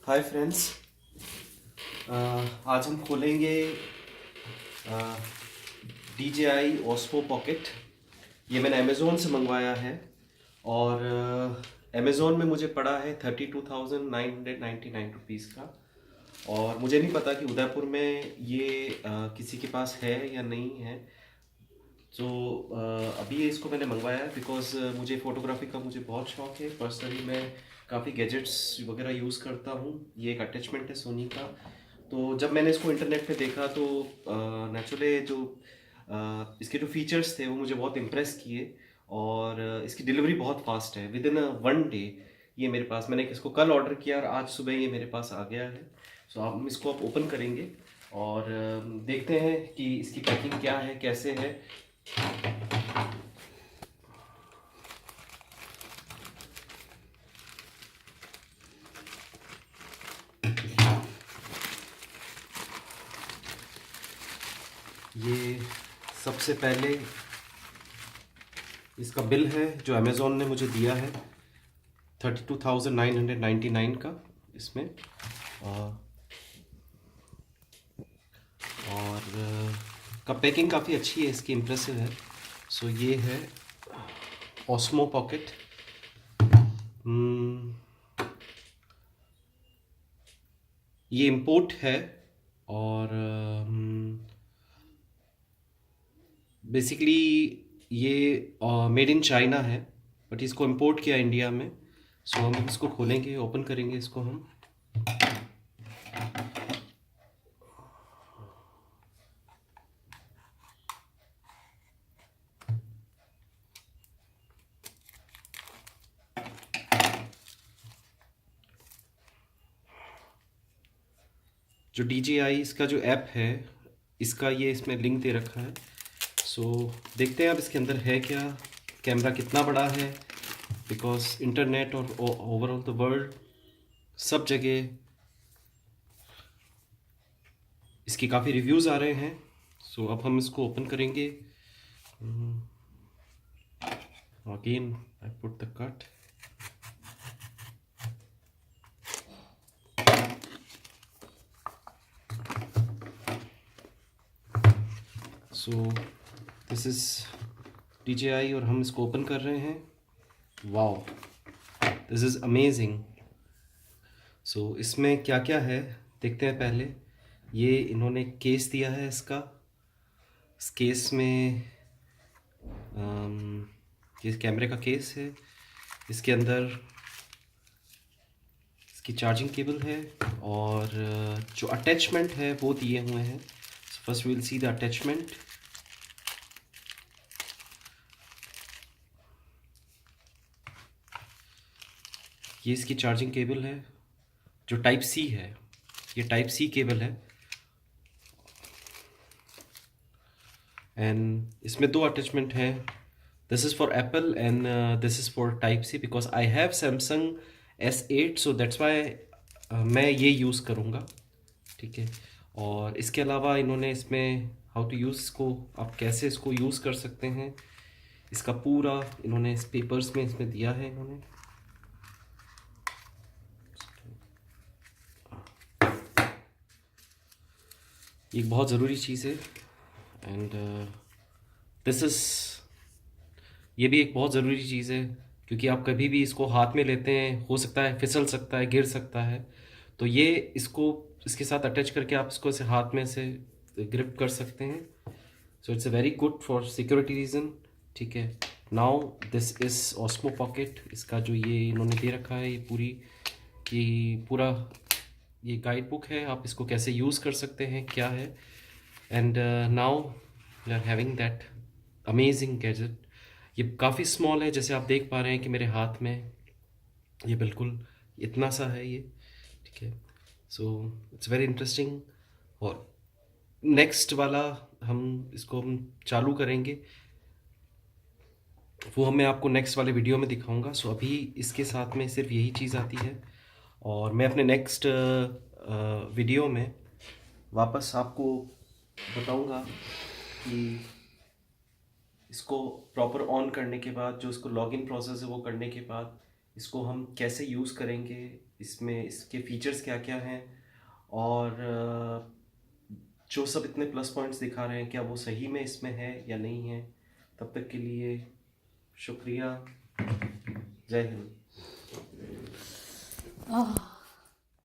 Hi friends. आज हम खोलेंगे DJI Osmo पॉकेट। ये मैंने अमेज़ोन से मंगवाया है और अमेज़ोन में मुझे पड़ा है 32,999 का। और मुझे नहीं पता कि उदयपुर में ये किसी के पास है या नहीं है। तो अभी इसको मैंने मंगवाया है बिकॉज़ मुझे फ़ोटोग्राफी का मुझे बहुत शौक है। पर्सनली मैं काफ़ी गैजेट्स वगैरह यूज़ करता हूँ। ये एक अटैचमेंट है सोनी का। तो जब मैंने इसको इंटरनेट पे देखा तो नेचुरली जो इसके जो फीचर्स थे वो मुझे बहुत इम्प्रेस किए। और इसकी डिलीवरी बहुत फास्ट है, विद इन 1 डे ये मेरे पास। मैंने इसको कल ऑर्डर किया और आज सुबह ये मेरे पास आ गया है। सो हम इसको आप ओपन करेंगे और देखते हैं कि इसकी पैकिंग क्या है, कैसे है। ये सबसे पहले इसका बिल है जो अमेज़ॉन ने मुझे दिया है 32,999 का इसमें। और का पैकिंग काफ़ी अच्छी है इसकी, इम्प्रेसिव है। सो ये है ओस्मो पॉकेट। ये इम्पोर्ट है और बेसिकली ये मेड इन चाइना है, बट इसको इम्पोर्ट किया इंडिया में। सो हम इसको खोलेंगे, ओपन करेंगे इसको हम। जो DJI इसका जो ऐप है, इसका ये इसमें लिंक दे रखा है। सो देखते हैं अब इसके अंदर है क्या, कैमरा कितना बड़ा है। बिकॉज इंटरनेट और ओवरऑल द वर्ल्ड सब जगह इसकी काफ़ी रिव्यूज़ आ रहे हैं। सो अब हम इसको ओपन करेंगे। Again I put the cut. So this is DJI और हम इसको ओपन कर रहे हैं। Wow, this is amazing. So इसमें क्या क्या है देखते हैं पहले। ये इन्होंने केस दिया है इसका। इस केस में ये कैमरे का केस है। इसके अंदर इसकी चार्जिंग केबल है और जो अटैचमेंट है वो दिए हुए हैं। First we will see the attachment. ये इसकी चार्जिंग केबल है जो टाइप सी है। ये टाइप सी केबल है एंड इसमें दो अटैचमेंट है। This is for Apple and this is for type C because I have Samsung S8, so that's why मैं ये यूज़ करूँगा। ठीक है। और इसके अलावा इन्होंने इसमें हाउ टू यूज़ इसको, आप कैसे इसको यूज़ कर सकते हैं, इसका पूरा इन्होंने इस पेपर्स में इसमें दिया है इन्होंने। ये एक बहुत ज़रूरी चीज़ है एंड दिस इज़, ये भी एक बहुत ज़रूरी चीज़ है क्योंकि आप कभी भी इसको हाथ में लेते हैं, हो सकता है फिसल सकता है, गिर सकता है। तो ये इसको इसके साथ अटैच करके आप इसको ऐसे हाथ में से ग्रिप कर सकते हैं। So it's a very good for security reason. ठीक है। Now this is osmo pocket. इसका जो ये इन्होंने दे रखा है ये पूरी कि पूरा ये गाइड बुक है, आप इसको कैसे यूज़ कर सकते हैं, क्या है। And now we are having that amazing gadget. ये काफ़ी स्मॉल है, जैसे आप देख पा रहे हैं कि मेरे हाथ में ये बिल्कुल इतना सा है ये। ठीक है। So it's very interesting. और नेक्स्ट वाला हम इसको हम चालू करेंगे, वो मैं आपको नेक्स्ट वाले वीडियो में दिखाऊंगा। सो अभी इसके साथ में सिर्फ यही चीज़ आती है और मैं अपने नेक्स्ट वीडियो में वापस आपको बताऊंगा कि इसको प्रॉपर ऑन करने के बाद जो इसको लॉगिन प्रोसेस है वो करने के बाद इसको हम कैसे यूज़ करेंगे, इसमें इसके फीचर्स क्या क्या हैं, और जो सब इतने प्लस पॉइंट्स दिखा रहे हैं क्या वो सही में इसमें है या नहीं है। तब तक के लिए शुक्रिया। जय हिंद।